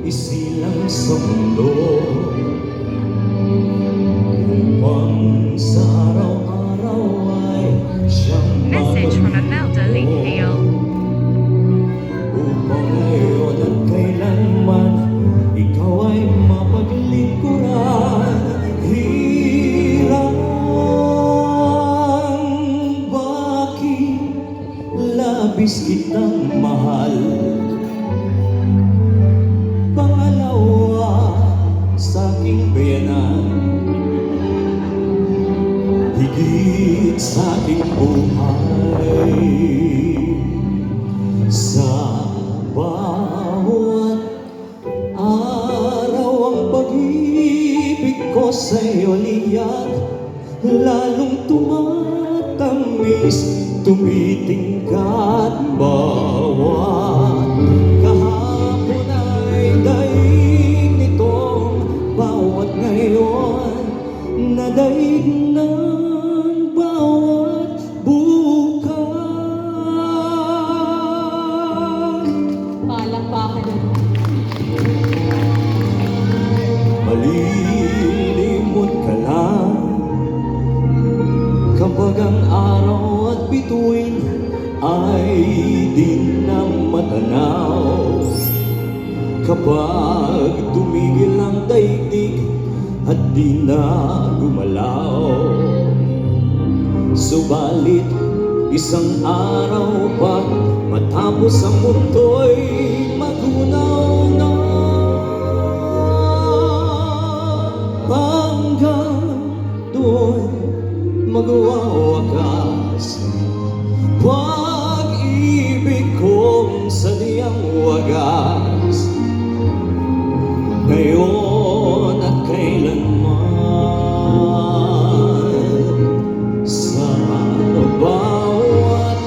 isilang sa mundo upang sa araw-araw ay siyang Message from Imelda Leakfield. upang ngayon at kailanman ikaw ay mapaglingkuran. Hirang bakit labis kitang mahal, pangalawa sa aking bayanan, higit sa aking buhay. Sa bawat araw ang pag-ibig ko sa'yo liyak, lalong tumatamis, tumitingkat bawat kahapon ay daig nitong bawat ngayon, nadaig ng bawat bukas. Palakpakan na. Malilimot ka lang kapag ang araw at bituin ay di na matanaw, kapag tumigil ang daigdig at di na gumalaw. Subalit isang araw pa matapos ang mundo'y magunaw na, hanggang doon magwawakas pag-ibig kong sadyang wagas, ngayon at kailanman. Sa bawat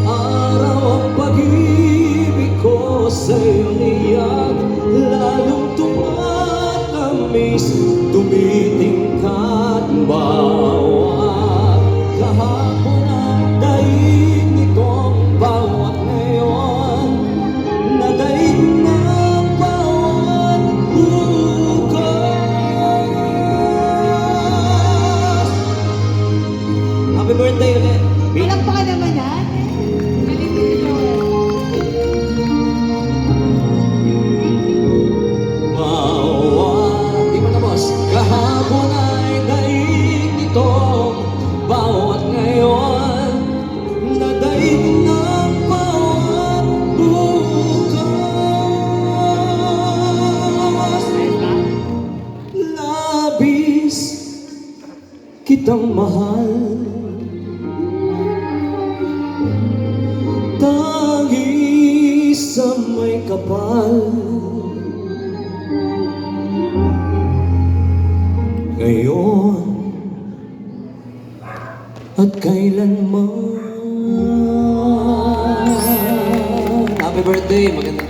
araw ang pag-ibig ko sa'yo niyak, lalong tumatamis, tumitingkat bawat kahapon ang daig nitong bawat ngayon, nadaig ng bawat bukas. Happy birthday ulit! Palakpakan naman natin. Galing nito. Bawat, di pa tapos, kahapon ay daig nitong bawat ngayon, nadaig ng bawat bukas. Labis kitang mahal, tangi sa may kapal, ngayon at kailanman. Happy birthday! Maganda.